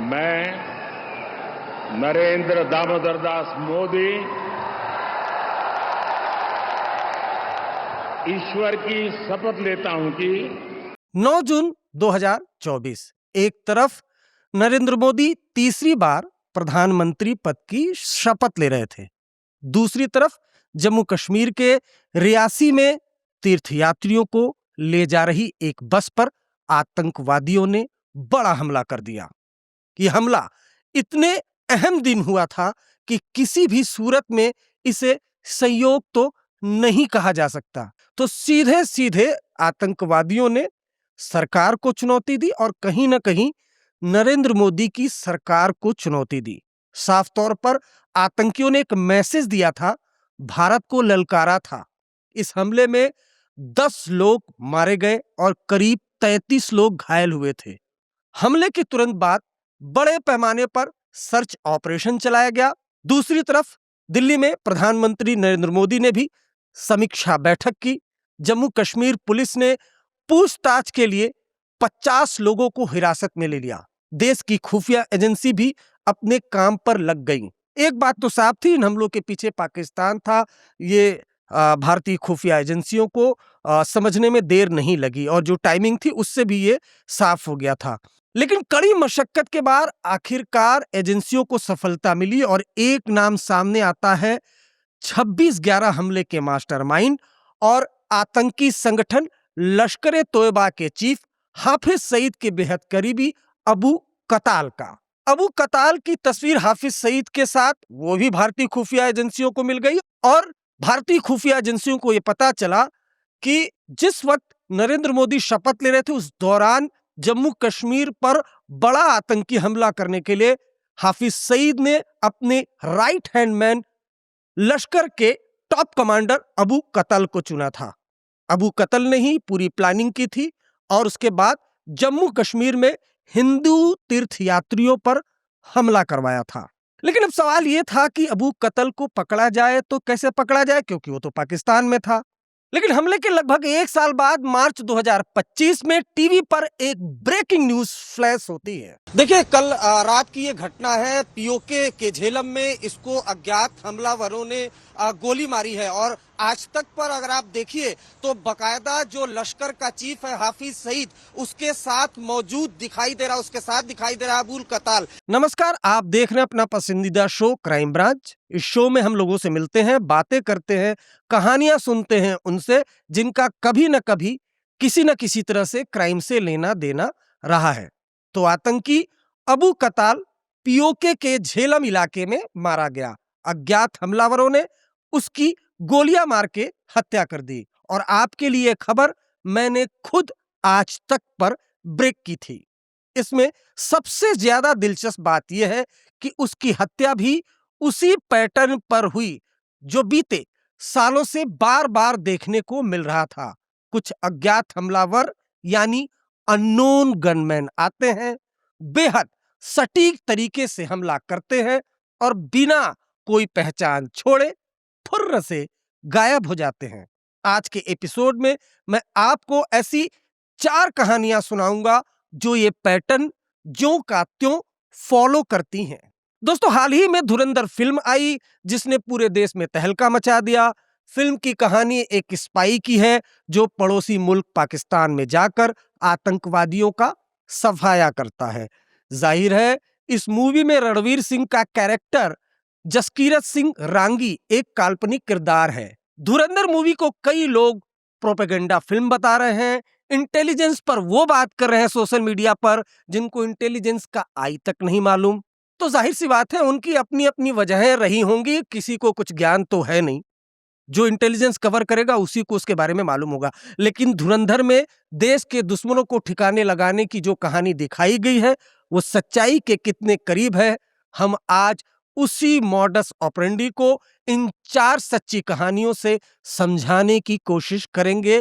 मैं नरेंद्र दामोदर दास मोदी ईश्वर की शपथ लेता हूं कि 9 जून 2024 एक तरफ नरेंद्र मोदी तीसरी बार प्रधानमंत्री पद की शपथ ले रहे थे, दूसरी तरफ जम्मू कश्मीर के रियासी में तीर्थयात्रियों को ले जा रही एक बस पर आतंकवादियों ने बड़ा हमला कर दिया। ये हमला इतने अहम दिन हुआ था कि किसी भी सूरत में इसे संयोग तो नहीं कहा जा सकता। तो सीधे सीधे आतंकवादियों ने सरकार को चुनौती दी और कहीं ना कहीं नरेंद्र मोदी की सरकार को चुनौती दी। साफ तौर पर आतंकियों ने एक मैसेज दिया था, भारत को ललकारा था। इस हमले में 10 लोग मारे गए और करीब 33 लोग घायल हुए थे। हमले के तुरंत बाद बड़े पैमाने पर सर्च ऑपरेशन चलाया गया। दूसरी तरफ दिल्ली में प्रधानमंत्री नरेंद्र मोदी ने भी समीक्षा बैठक की। जम्मू कश्मीर पुलिस ने पूछताछ के लिए 50 लोगों को हिरासत में ले लिया। देश की खुफिया एजेंसी भी अपने काम पर लग गई। एक बात तो साफ थी, इन हमलों के पीछे पाकिस्तान था। ये भारतीय खुफिया एजेंसियों को समझने में देर नहीं लगी और जो टाइमिंग थी उससे भी ये साफ हो गया था। लेकिन कड़ी मशक्कत के बाद आखिरकार एजेंसियों को सफलता मिली और एक नाम सामने आता है 26/11 हमले के मास्टरमाइंड और आतंकी संगठन लश्कर तोयबा के चीफ हाफिज सईद के बेहद करीबी अबू कताल का। अबू कताल की तस्वीर हाफिज सईद के साथ वो भी भारतीय खुफिया एजेंसियों को मिल गई और भारतीय खुफिया एजेंसियों को यह पता चला कि जिस वक्त नरेंद्र मोदी शपथ ले रहे थे उस दौरान जम्मू कश्मीर पर बड़ा आतंकी हमला करने के लिए हाफिज सईद ने अपने राइट हैंड मैन लश्कर के टॉप कमांडर अबू कतल को चुना था। अबू कतल ने ही पूरी प्लानिंग की थी और उसके बाद जम्मू कश्मीर में हिंदू तीर्थयात्रियों पर हमला करवाया था। लेकिन अब सवाल यह था कि अबू कतल को पकड़ा जाए तो कैसे पकड़ा जाए, क्योंकि वो तो पाकिस्तान में था। लेकिन हमले के लगभग एक साल बाद मार्च 2025 में टीवी पर एक ब्रेकिंग न्यूज फ्लैश होती है। देखिए, कल रात की ये घटना है। पीओके के झेलम में इसको अज्ञात हमलावरों ने गोली मारी है और आज तक पर अगर आप देखिए तो बकायदा जो लश्कर का चीफ है हाफिज सईद उसके साथ मौजूद दिखाई दे रहा, उसके साथ दिखाई दे रहा अबूल कताल। नमस्कार, आप देख रहे हैं अपना पसंदीदा शो क्राइम ब्रांच। इस शो में हम लोगों से मिलते हैं, बातें करते हैं, कहानियां सुनते हैं उनसे जिनका कभी न कभी किसी न किसी तरह से क्राइम से लेना देना रहा है। तो आतंकी अबू कताल पीओके के झेलम इलाके में मारा गया। अज्ञात हमलावरों ने उसकी गोलियां मार के हत्या कर दी और आपके लिए खबर मैंने खुद आज तक पर ब्रेक की थी। इसमें सबसे ज्यादा दिलचस्प बात यह है कि उसकी हत्या भी उसी पैटर्न पर हुई जो बीते सालों से बार बार देखने को मिल रहा था। कुछ अज्ञात हमलावर यानी अननोन गनमैन आते हैं, बेहद सटीक तरीके से हमला करते हैं और बिना कोई पहचान छोड़े फुर्र से गायब हो जाते हैं। आज के एपिसोड में मैं आपको ऐसी 4 कहानियां सुनाऊंगा जो ये पैटर्न ज्यों का त्यों फॉलो करती हैं। दोस्तों, हाल ही में धुरंधर फिल्म आई जिसने पूरे देश में तहलका मचा दिया। फिल्म की कहानी एक स्पाई की है जो पड़ोसी मुल्क पाकिस्तान में जाकर आतंकवादियों का सफाया करता है। जाहिर है इस मूवी में रणवीर सिंह का कैरेक्टर जसकीरत सिंह रांगी एक काल्पनिक किरदार है। धुरंधर मूवी को कई लोग प्रोपेगेंडा फिल्म बता रहे हैं, इंटेलिजेंस पर वो बात कर रहे हैं सोशल मीडिया पर जिनको इंटेलिजेंस का आई तक नहीं मालूम। तो जाहिर सी बात है उनकी अपनी अपनी वजहें रही होंगी, किसी को कुछ ज्ञान तो है नहीं। जो इंटेलिजेंस कवर करेगा उसी को उसके बारे में मालूम होगा। लेकिन धुरंधर में देश के दुश्मनों को ठिकाने लगाने की जो कहानी दिखाई गई है वो सच्चाई के कितने करीब है, हम आज उसी मॉडस ऑपरेंडी को इन 4 सच्ची कहानियों से समझाने की कोशिश करेंगे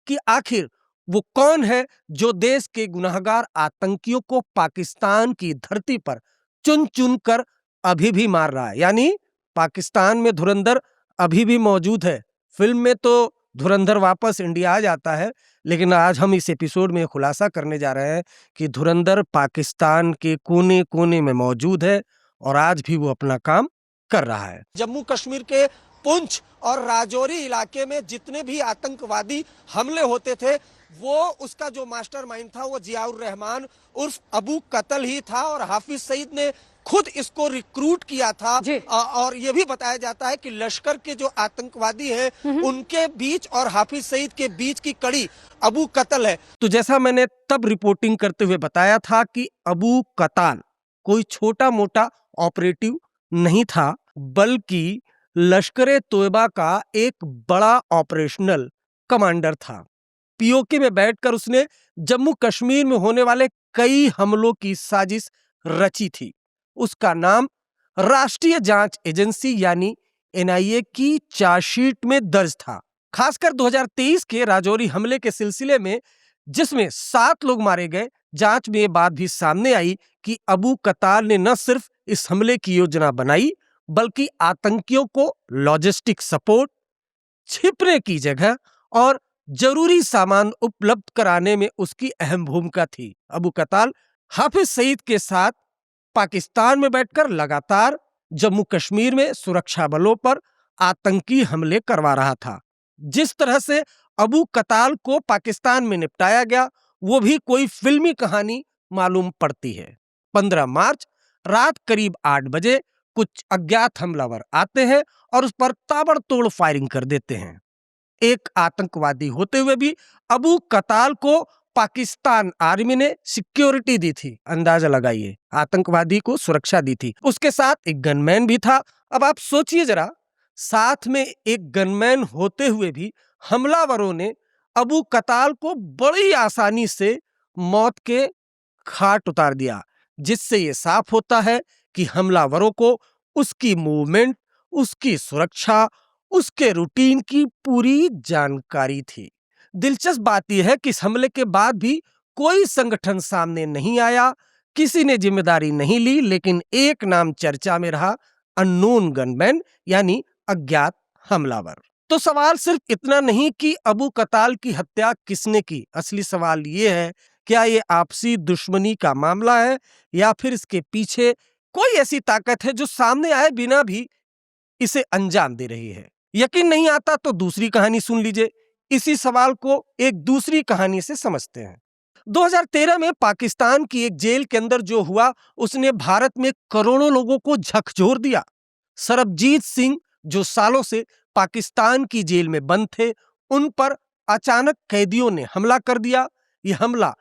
कि आखिर वो कौन है जो देश के गुनाहगार आतंकियों को पाकिस्तान की धरती पर चुन चुन कर अभी भी मार रहा है। यानी पाकिस्तान में धुरंधर अभी भी मौजूद है। फिल्म में तो धुरंधर वापस इंडिया आ जाता है, लेकिन आज हम इस एपिसोड में खुलासा करने जा रहे हैं कि धुरंधर पाकिस्तान के कोने कोने में मौजूद है और आज भी वो अपना काम कर रहा है। जम्मू कश्मीर के पुंछ और राजौरी इलाके में जितने भी आतंकवादी हमले होते थे, वो उसका जो मास्टरमाइंड था वो जियाउर रहमान उर्फ अबू कतल ही था और हाफिज सईद ने खुद इसको रिक्रूट किया था। और ये भी बताया जाता है कि लश्कर के जो आतंकवादी हैं उनके बीच और हाफिज सईद के बीच की कड़ी अबू कतल है। तो जैसा मैंने तब रिपोर्टिंग करते हुए बताया था कि अबू कताल कोई छोटा मोटा ऑपरेटिव नहीं था, बल्कि लश्कर तोयबा का एक बड़ा ऑपरेशनल कमांडर था। पीओके में बैठकर उसने जम्मू कश्मीर में होने वाले कई हमलों की साजिश रची थी। उसका नाम राष्ट्रीय जांच एजेंसी यानी एनआईए की चार्जशीट में दर्ज था। खासकर 2023 के राजौरी हमले के सिलसिले में, जिसमें 7 लोग मारे गए, जांच में ये बात भी सामने आई कि अबू कताल ने न सिर्फ इस हमले की योजना बनाई, बल्कि आतंकियों को लॉजिस्टिक सपोर्ट, छिपने की जगह और जरूरी सामान उपलब्ध कराने में उसकी अहम भूमिका थी। अबू कताल हाफिज सईद के साथ पाकिस्तान में बैठकर लगातार जम्मू कश्मीर में सुरक्षा बलों पर आतंकी हमले करवा रहा था। जिस तरह से अबू कताल को पाकिस्तान में निपटाया गया, वो भी कोई फिल्मी कहानी मालूम पड़ती है। 15 मार्च रात करीब 8 बजे कुछ अज्ञात हमलावर आते हैं और उस पर ताबड़तोड़ फायरिंग कर देते हैं। एक आतंकवादी होते हुए भी अबू कताल को पाकिस्तान आर्मी ने सिक्योरिटी दी थी। अंदाजा लगाइए, आतंकवादी को सुरक्षा दी थी। उसके साथ एक गनमैन भी था। अब आप सोचिए जरा, साथ में एक गनमैन होते हुए भी हमलावरों ने अबू कताल को बड़ी आसानी से मौत के घाट उतार दिया, जिससे ये साफ होता है कि हमलावरों को उसकी मूवमेंट, उसकी सुरक्षा, उसके रूटीन की पूरी जानकारी थी। दिलचस्प बात यह है कि इस हमले के बाद भी कोई संगठन सामने नहीं आया, किसी ने जिम्मेदारी नहीं ली, लेकिन एक नाम चर्चा में रहा, अननोन गनमैन यानी अज्ञात हमलावर। तो सवाल सिर्फ इतना नहीं कि अबू कताल की हत्या किसने की, असली सवाल ये है, क्या ये आपसी दुश्मनी का मामला है या फिर इसके पीछे कोई ऐसी ताकत है जो सामने आए बिना भी इसे अंजाम दे रही है। यकीन नहीं आता तो दूसरी कहानी सुन लीजिए। इसी सवाल को एक दूसरी कहानी से समझते हैं। 2013 में पाकिस्तान की एक जेल के अंदर जो हुआ, उसने भारत में करोड़ों लोगों को झकझोर दिया। सरबजीत सिंह, जो सालों से पाकिस्तान की जेल में बंद थे, उन पर अचानक कैदियों ने हमला कर दिया। यह हमला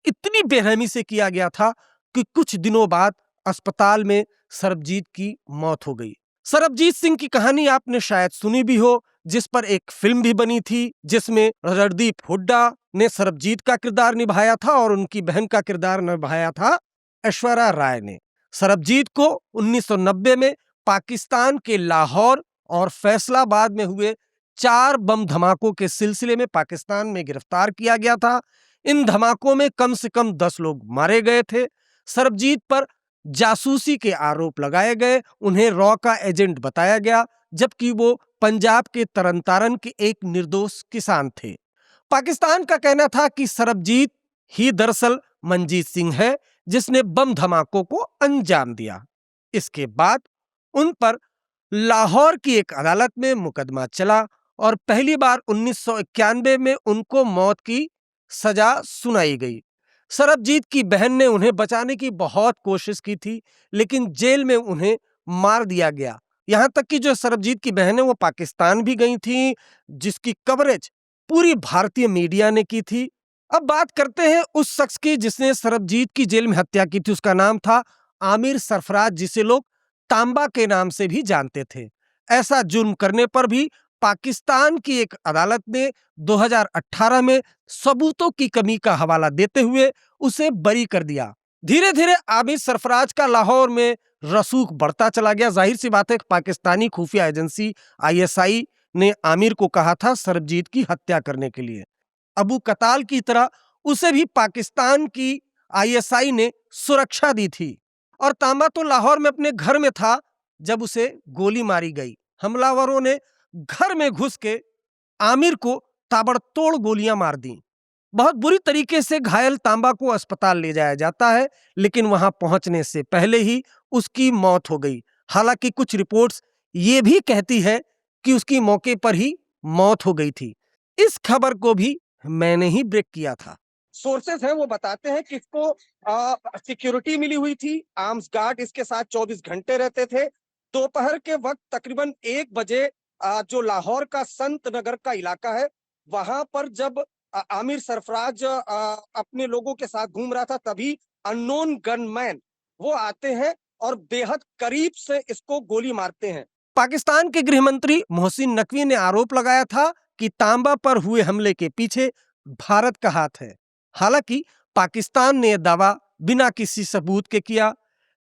इतनी बेरहमी से किया गया था कि कुछ दिनों बाद अस्पताल में सरबजीत की मौत हो गई। सरबजीत सिंह की कहानी आपने शायद सुनी भी हो, जिस पर एक फिल्म भी बनी थी, जिसमें रणदीप हुड्डा ने सरबजीत का किरदार निभाया था और उनकी बहन का किरदार निभाया था ऐश्वर्या राय ने। सरबजीत को 1990 में पाकिस्तान के लाहौर और फैसलाबाद में हुए 4 बम धमाकों के सिलसिले में पाकिस्तान में गिरफ्तार किया गया था। इन धमाकों में कम से कम 10 लोग मारे गए थे। सरबजीत पर जासूसी के आरोप लगाए गए, उन्हें रॉ का एजेंट बताया गया, जबकि वो पंजाब के तरनतारन के एक निर्दोष किसान थे। पाकिस्तान का कहना था कि सरबजीत ही दरअसल मंजीत सिंह है, जिसने बम धमाकों को अंजाम दिया। इसके बाद उन पर लाहौर की एक अदालत में मुकदमा चला और पहली बार 1991 में उनको मौत की सजा सुनाई गई। सरबजीत की बहन ने उन्हें बचाने की बहुत कोशिश की थी, लेकिन जेल में उन्हें मार दिया गया। यहाँ तक कि जो सरबजीत की बहन है वो पाकिस्तान भी गई थी, जिसकी कवरेज पूरी भारतीय मीडिया ने की थी। अब बात करते हैं उस शख्स की जिसने सरबजीत की जेल में हत्या की थी। उसका नाम था आमिर सरफराज, जिसे लोग तांबा के नाम से भी जानते थे। ऐसा जुर्म करने पर भी पाकिस्तान की एक अदालत ने 2018 में सबूतों की कमी का हवाला देते हुए उसे बरी कर दिया। धीरे धीरे आमिर सरफराज का लाहौर में रसूख बढ़ता चला गया। जाहिर सी बात है, पाकिस्तानी खुफिया एजेंसी आईएसआई ने आमिर को कहा था सरबजीत की हत्या करने के लिए। अबू कताल की तरह उसे भी पाकिस्तान की आईएसआई ने सुरक्षा दी थी और तांबा तो लाहौर में अपने घर में था जब उसे गोली मारी गई। हमलावरों ने घर में घुस के आमिर को ताबड़तोड़ गोलियां मार दी। बहुत बुरी तरीके से घायल तांबा को अस्पताल ले जाया जाता है, लेकिन वहां पहुंचने से पहले ही उसकी मौत हो गई। हालांकि कुछ रिपोर्ट्स ये भी कहती है कि उसकी मौके पर ही मौत हो गई थी। इस खबर को भी मैंने ही ब्रेक किया था। सोर्सेस हैं वो बताते हैं कि इसको सिक्योरिटी मिली हुई थी, आर्म्स गार्ड इसके साथ 24 घंटे रहते थे। दोपहर के वक्त तकरीबन 1 बजे जो लाहौर का संत नगर का इलाका है, वहां पर जब आमिर सरफराज अपने लोगों के साथ घूम रहा था, तभी अननोन गनमैन वो आते हैं और बेहद करीब से इसको गोली मारते हैं। पाकिस्तान के गृह मंत्री मोहसिन नकवी ने आरोप लगाया था कि तांबा पर हुए हमले के पीछे भारत का हाथ है। हालांकि पाकिस्तान ने यह दावा बिना किसी सबूत के किया।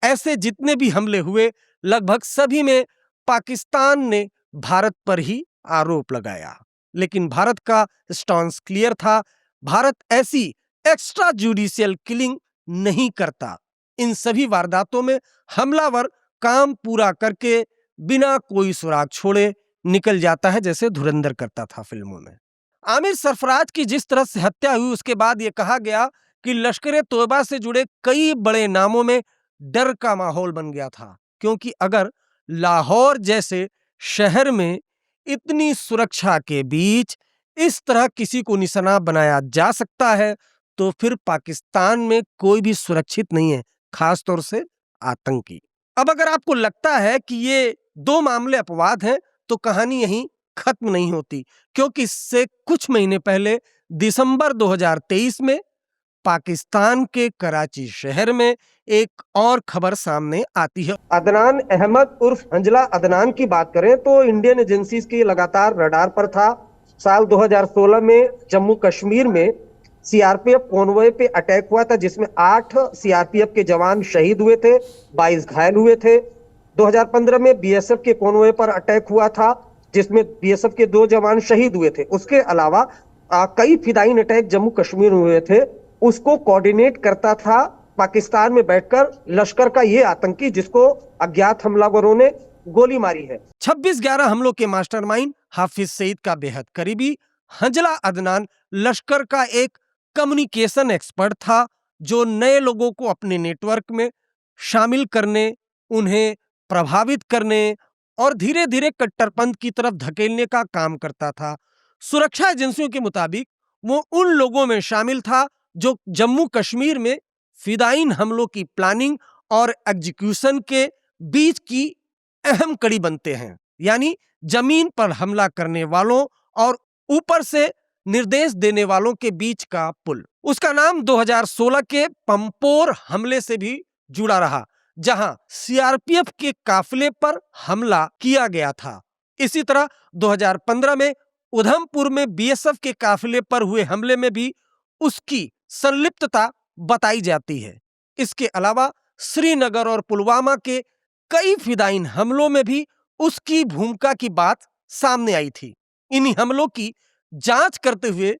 ऐसे जितने भी हमले हुए, लगभग सभी में पाकिस्तान ने भारत पर ही आरोप लगाया। लेकिन भारत का स्टांस क्लियर था, भारत ऐसी एक्स्ट्रा जुडिशियल किलिंग नहीं करता। इन सभी वारदातों में हमलावर काम पूरा करके बिना कोई सुराग छोड़े निकल जाता है, जैसे धुरंधर करता था फिल्मों में। आमिर सरफराज की जिस तरह से हत्या हुई, उसके बाद यह कहा गया कि लश्कर तोयबा से जुड़े कई बड़े नामों में डर का माहौल बन गया था, क्योंकि अगर लाहौर जैसे शहर में इतनी सुरक्षा के बीच इस तरह किसी को निशाना बनाया जा सकता है, तो फिर पाकिस्तान में कोई भी सुरक्षित नहीं है, खास तौर से आतंकी। अब अगर आपको लगता है कि ये 2 मामले अपवाद हैं, तो कहानी यहीं खत्म नहीं होती, क्योंकि इससे कुछ महीने पहले दिसंबर 2023 में पाकिस्तान के कराची शहर में एक और खबर सामने आती है। अदनान अहमद उर्फ हंजला अदनान की बात करें तो इंडियन एजेंसीज की लगातार रडार पर था। साल 2016 में जम्मू कश्मीर में सीआरपीएफ कॉन्वॉय पे अटैक हुआ था, जिसमें 8 सीआरपीएफ के जवान शहीद हुए थे, 22 घायल हुए थे। 2015 में बीएसएफ के कॉन्वॉय पर अटैक हुआ था, जिसमें बीएसएफ के 2 जवान शहीद हुए थे। उसके अलावा कई फिदायीन अटैक जम्मू कश्मीर में हुए थे। उसको कोऑर्डिनेट करता था पाकिस्तान में बैठकर लश्कर का ये आतंकी, जिसको अज्ञात हमलावरों ने गोली मारी है। 26/11 हमलों के मास्टरमाइंड हाफिज सईद का बेहद करीबी हंजला अदनान लश्कर का एक कम्युनिकेशन एक्सपर्ट था, जो नए लोगों को अपने नेटवर्क में शामिल करने, उन्हें प्रभावित करने और धीरे धीरे कट्टरपंथ की तरफ धकेलने का काम करता था। सुरक्षा एजेंसियों के मुताबिक वो उन लोगों में शामिल था जो जम्मू कश्मीर में फिदायीन हमलों की प्लानिंग और एग्जीक्यूशन के बीच की अहम कड़ी बनते हैं, यानी जमीन पर हमला करने वालों और ऊपर से निर्देश देने वालों के बीच का पुल। उसका नाम 2016 के पंपोर हमले से भी जुड़ा रहा, जहां सीआरपीएफ के काफिले पर हमला किया गया था। इसी तरह 2015 में उधमपुर में बीएसएफ के काफिले पर हुए हमले में भी उसकी संलिप्तता बताई जाती है। इसके अलावा श्रीनगर और पुलवामा के कई फिदायीन हमलों में भी उसकी भूमिका की बात सामने आई थी। इन्हीं हमलों की जांच करते हुए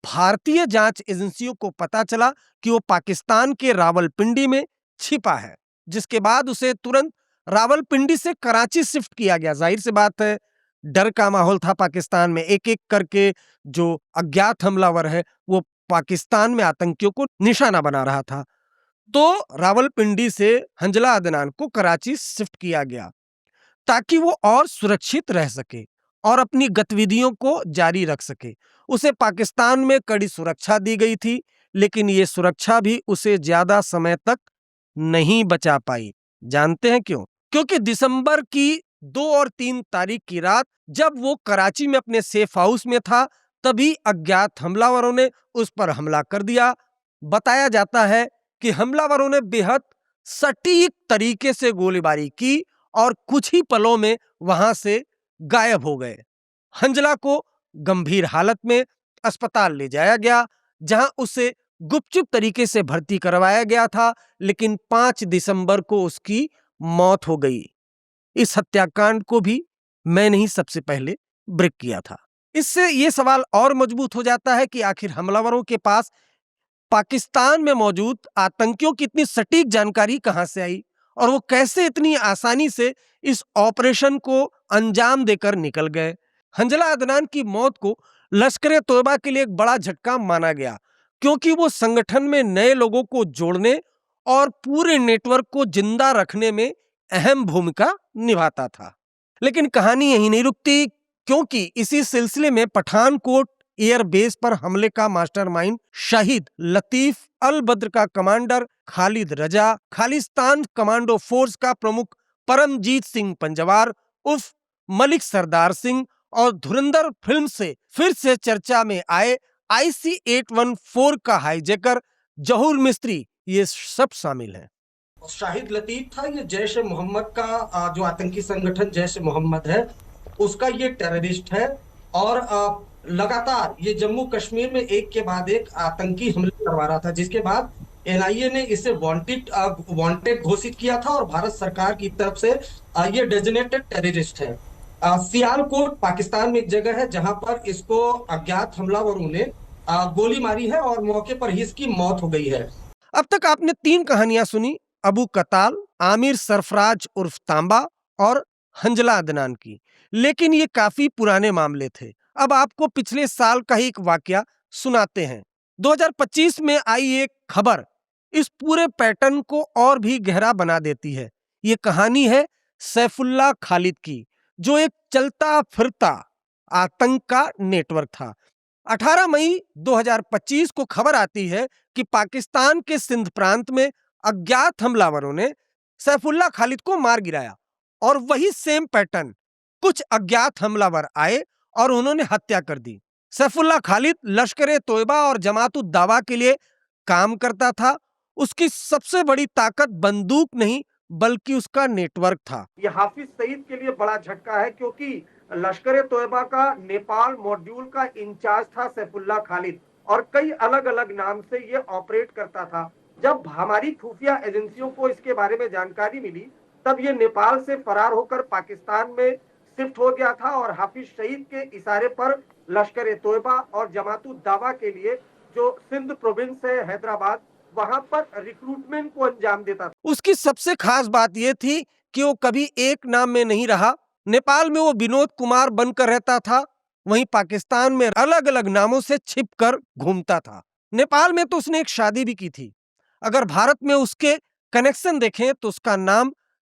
भारतीय जांच एजेंसियों को पता चला कि वो पाकिस्तान के रावलपिंडी में छिपा है, जिसके बाद उसे तुरंत रावलपिंडी से कराची शिफ्ट किया गया। जाहिर सी बात है, डर का माहौल था पाकिस्तान में। एक एक करके जो अज्ञात हमलावर है वो पाकिस्तान में आतंकियों को निशाना बना रहा था। तो रावलपिंडी से हंजला अदनान को कराची शिफ्ट किया गया ताकि वो और सुरक्षित रह सके और अपनी गतिविधियों को जारी रख सके। उसे पाकिस्तान में कड़ी सुरक्षा दी गई थी, लेकिन ये सुरक्षा भी उसे ज्यादा समय तक नहीं बचा पाई। जानते हैं क्यों? क्योंकि दिसंबर की 2 और 3 तारीख की रात जब वो कराची में अपने सेफ हाउस में था, तभी अज्ञात हमलावरों ने उस पर हमला कर दिया। बताया जाता है कि हमलावरों ने बेहद सटीक तरीके से गोलीबारी की और कुछ ही पलों में वहां से गायब हो गए। हंजला को गंभीर हालत में अस्पताल ले जाया गया, जहां उसे गुपचुप तरीके से भर्ती करवाया गया था, लेकिन 5 दिसंबर को उसकी मौत हो गई। इस हत्याकांड को भी मैंने ही सबसे पहले ब्रेक किया था। इससे यह सवाल और मजबूत हो जाता है कि आखिर हमलावरों के पास पाकिस्तान में मौजूद आतंकियों की इतनी सटीक जानकारी कहां से आई और वो कैसे इतनी आसानी से इस ऑपरेशन को अंजाम देकर निकल गए। हंजला अदनान की मौत को लश्कर तोयबा के लिए एक बड़ा झटका माना गया, क्योंकि वो संगठन में नए लोगों को जोड़ने और पूरे नेटवर्क को जिंदा रखने में अहम भूमिका निभाता था। लेकिन कहानी यहीं नहीं रुकती, क्योंकि इसी सिलसिले में पठानकोट एयरबेस पर हमले का मास्टरमाइंड शहीद लतीफ अल बद्र का कमांडर खालिद रजा, खालिस्तान कमांडो फोर्स का प्रमुख परमजीत सिंह पंजवार उर्फ मलिक सरदार सिंह और धुरंधर फिल्म से फिर से चर्चा में आए IC-814 का हाईजैकर जहूर मिस्त्री, ये सब शामिल हैं। शाहिद लतीफ था, ये जैश ए मोहम्मद का जो आतंकी संगठन जैश ए मोहम्मद है उसका ये टेररिस्ट है और लगातार ये जम्मू कश्मीर में एक के बाद एक आतंकी हमले करवा रहा था, जिसके बाद NIA ने इसे वांटेड घोषित किया था और भारत सरकार की तरफ से ये डेजिग्नेटेड टेररिस्ट है। सियालकोट पाकिस्तान में एक जगह है जहां पर इसको अज्ञात हमलावरों ने गोली मारी है और मौके पर ही इसकी मौत हो गई है। अब तक आपने 3 कहानियां सुनी, अबू कताल, आमिर सरफराज उर्फ तांबा और हंजला अदनान की, लेकिन ये काफी पुराने मामले थे। अब आपको पिछले साल का ही एक वाकया सुनाते हैं। 2025 में आई एक खबर इस पूरे पैटर्न को और भी गहरा बना देती है। ये कहानी है सैफुल्लाह खालिद की, जो एक चलता फिरता आतंक का नेटवर्क था। 18 मई 2025 को खबर आती है कि पाकिस्तान के सिंध प्रांत में अज्ञात हमलावरों ने सैफुल्लाह खालिद को मार गिराया, और वही सेम पैटर्न, कुछ अज्ञात हमलावर आए और उन्होंने हत्या कर दी। सैफुल्लाह खालिद लश्कर तोयबा और जमात उद दावा के लिए काम करता था। उसकी सबसे बड़ी ताकत बंदूक नहीं बल्कि उसका नेटवर्क था। ये हाफिज सईद के लिए बड़ा झटका है, क्योंकि लश्कर तोयबा का नेपाल मॉड्यूल का इंचार्ज था सैफुल्लाह खालिद और कई अलग अलग नाम से ये ऑपरेट करता था। जब हमारी खुफिया एजेंसियों को इसके बारे में जानकारी मिली, तब ये नेपाल से फरार होकर पाकिस्तान में शिफ्ट हो गया था और हाफिज सईद के इशारे पर लश्कर तोयबा और जमात उद दावा के लिए जो सिंध प्रोविंस है हैदराबाद, वहां पर रिक्रूटमेंट को अंजाम देता था। उसकी सबसे खास बात यह थी कि वो कभी एक नाम में नहीं रहा। नेपाल में वो विनोद कुमार बनकर रहता था, वहीं पाकिस्तान में अलग अलग नामों से छिपकर घूमता था। नेपाल में तो उसने एक शादी भी की थी। अगर भारत में उसके कनेक्शन देखें तो उसका नाम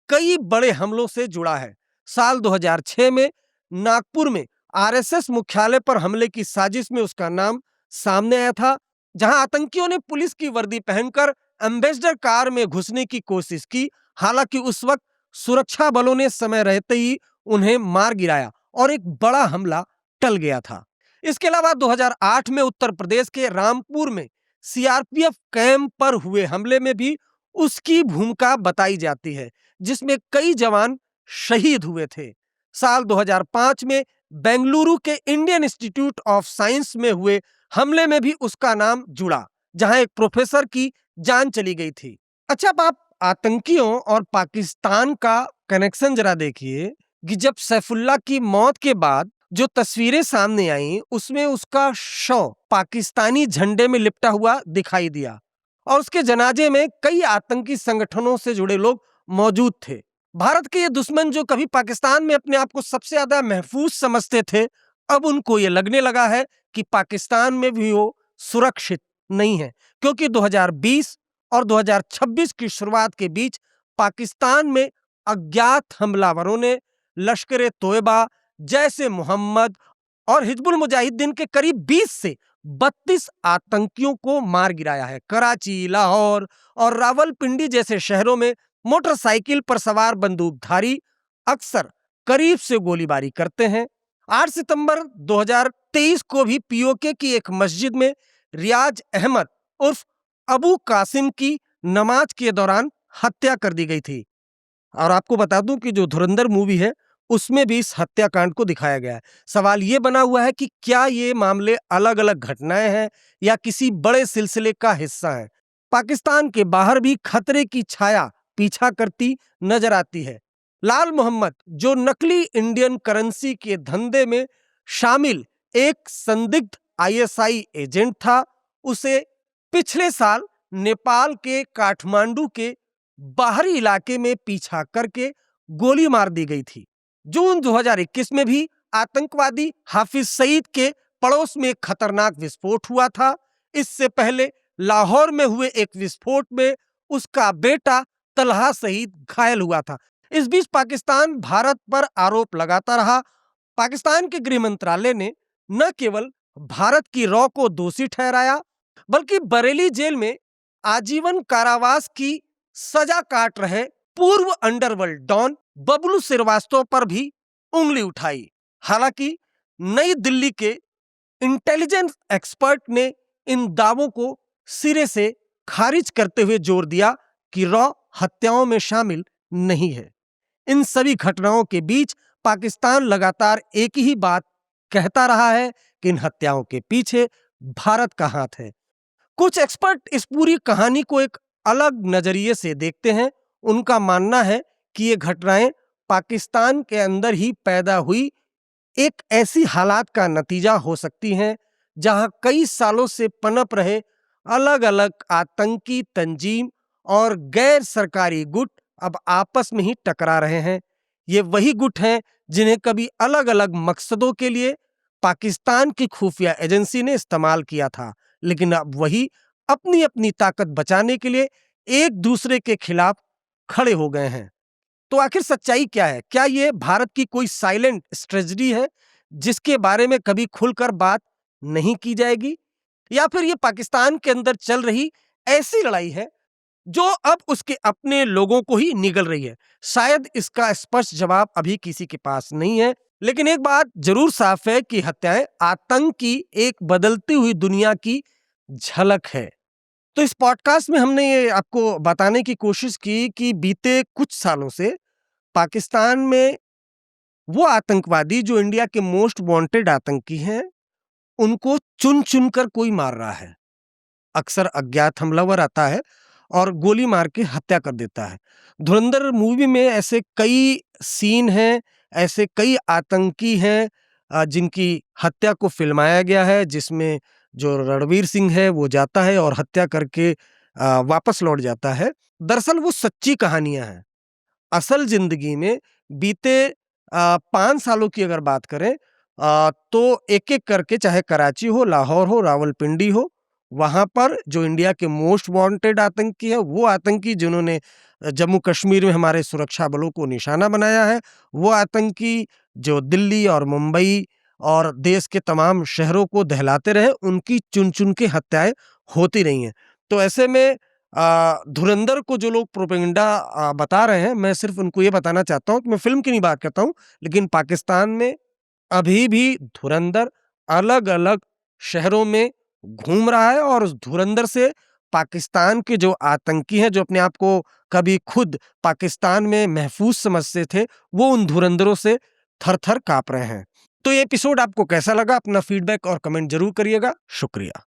कई बड़े हमलों से जुड़ा है। साल 2006 में नागपुर में RSS मुख्यालय पर हमले की साजिश में उसका नाम सामने आया था, जहां आतंकियों ने पुलिस की वर्दी पहनकर एम्बेसडर कार में घुसने की कोशिश की। हालांकि उस वक्त सुरक्षा बलों ने समय रहते ही उन्हें मार गिराया और एक बड़ा हमला टल गया था। इसके अलावा 2008 में उत्तर प्रदेश के रामपुर में CRPF कैंप पर हुए हमले में भी उसकी भूमिका बताई जाती है, जिसमें कई जवान शहीद हुए थे। साल 2005 में बेंगलुरु के इंडियन इंस्टीट्यूट ऑफ साइंस में हुए हमले में भी उसका नाम जुड़ा, जहां एक प्रोफेसर की जान चली गई थी। अच्छा, आप आतंकियों और पाकिस्तान का कनेक्शन जरा देखिए कि जब सैफुल्लाह की मौत के बाद जो तस्वीरें सामने आई, उसमें उसका शव पाकिस्तानी झंडे में लिपटा हुआ दिखाई दिया और उसके जनाजे में कई आतंकी संगठनों से जुड़े लोग मौजूद थे। भारत के ये दुश्मन जो कभी पाकिस्तान में अपने आप को सबसे ज्यादा महफूज समझते थे, अब उनको ये लगने लगा है कि पाकिस्तान में भी वो सुरक्षित नहीं है, क्योंकि 2020 और 2026 की शुरुआत के बीच पाकिस्तान में अज्ञात हमलावरों ने लश्कर तोयबा, जैश-ए मोहम्मद और हिजबुल मुजाहिदीन के करीब 20 से 32 आतंकियों को मार गिराया है। कराची, लाहौर और रावलपिंडी जैसे शहरों में मोटरसाइकिल पर सवार बंदूकधारी अक्सर करीब से गोलीबारी करते हैं। 8 सितंबर 2023 को भी POK की एक मस्जिद में रियाज अहमद उर्फ अबू कासिम की नमाज के दौरान हत्या कर दी गई थी। और आपको बता दूं कि जो धुरंधर मूवी है उसमें भी इस हत्याकांड को दिखाया गया है। सवाल ये बना हुआ है कि क्या ये मामले अलग अलग घटनाएं हैं या किसी बड़े सिलसिले का हिस्सा है। पाकिस्तान के बाहर भी खतरे की छाया पीछा करती नजर आती है। लाल मोहम्मद, जो नकली इंडियन करेंसी के धंधे में शामिल एक संदिग्ध ISI एजेंट था, उसे पिछले साल नेपाल के काठमांडू के बाहरी इलाके में पीछा करके गोली मार दी गई थी। जून 2021 में भी आतंकवादी हाफिज सईद के पड़ोस में एक खतरनाक विस्फोट हुआ था। इससे पहले लाहौर में हुए एक विस्फोट में उसका बेटा तलहा सईद घायल हुआ था। इस बीच पाकिस्तान भारत पर आरोप लगाता रहा। पाकिस्तान के गृह मंत्रालय ने न केवल भारत की रॉ को दोषी ठहराया, बल्कि बरेली जेल में आजीवन कारावास की सजा काट रहे पूर्व अंडरवर्ल्ड डॉन बबलू श्रीवास्तव पर भी उंगली उठाई। हालांकि नई दिल्ली के इंटेलिजेंस एक्सपर्ट ने इन दावों को सिरे से खारिज करते हुए जोर दिया कि रॉ हत्याओं में शामिल नहीं है। इन सभी घटनाओं के बीच पाकिस्तान लगातार एक ही बात कहता रहा है कि इन हत्याओं के पीछे भारत का हाथ है। कुछ एक्सपर्ट इस पूरी कहानी को एक अलग नजरिए से देखते हैं। उनका मानना है कि ये घटनाएं पाकिस्तान के अंदर ही पैदा हुई एक ऐसी हालात का नतीजा हो सकती हैं जहां कई सालों से पनप रहे अलग अलग आतंकी तंजीम और गैर सरकारी गुट अब आपस में ही टकरा रहे हैं। ये वही गुट हैं जिन्हें कभी अलग अलग मकसदों के लिए पाकिस्तान की खुफिया एजेंसी ने इस्तेमाल किया था, लेकिन अब वही अपनी अपनी ताकत बचाने के लिए एक दूसरे के खिलाफ खड़े हो गए हैं। तो आखिर सच्चाई क्या है? क्या ये भारत की कोई साइलेंट स्ट्रेटजी है जिसके बारे में कभी खुलकर बात नहीं की जाएगी, या फिर ये पाकिस्तान के अंदर चल रही ऐसी लड़ाई है जो अब उसके अपने लोगों को ही निगल रही है? शायद इसका स्पष्ट जवाब अभी किसी के पास नहीं है, लेकिन एक बात जरूर साफ है कि हत्याएं आतंक की एक बदलती हुई दुनिया की झलक है। तो इस पॉडकास्ट में हमने ये आपको बताने की कोशिश की कि बीते कुछ सालों से पाकिस्तान में वो आतंकवादी जो इंडिया के मोस्ट वांटेड आतंकी हैं, उनको चुन चुन कर कोई मार रहा है। अक्सर अज्ञात हमलावर आता है और गोली मार के हत्या कर देता है। धुरंधर मूवी में ऐसे कई सीन हैं, ऐसे कई आतंकी हैं जिनकी हत्या को फिल्माया गया है, जिसमें जो रणवीर सिंह है वो जाता है और हत्या करके वापस लौट जाता है। दरअसल वो सच्ची कहानियां हैं। असल जिंदगी में बीते 5 सालों की अगर बात करें तो एक एक करके, चाहे कराची हो, लाहौर हो, रावलपिंडी हो, वहां पर जो इंडिया के मोस्ट वांटेड आतंकी है, वो आतंकी जिन्होंने जम्मू कश्मीर में हमारे सुरक्षा बलों को निशाना बनाया है, वो आतंकी जो दिल्ली और मुंबई और देश के तमाम शहरों को दहलाते रहे, उनकी चुन चुन के हत्याएं होती रही हैं। तो ऐसे में धुरंधर को जो लोग प्रोपेगेंडा बता रहे हैं, मैं सिर्फ उनको ये बताना चाहता हूँ कि मैं फिल्म की नहीं बात करता हूँ, लेकिन पाकिस्तान में अभी भी धुरंधर अलग अलग शहरों में घूम रहा है और उस धुरंधर से पाकिस्तान के जो आतंकी हैं, जो अपने आप को कभी खुद पाकिस्तान में महफूज समझते थे, वो उन धुरंधरों से थर थर कांप रहे हैं। तो ये एपिसोड आपको कैसा लगा? अपना फीडबैक और कमेंट जरूर करिएगा। शुक्रिया।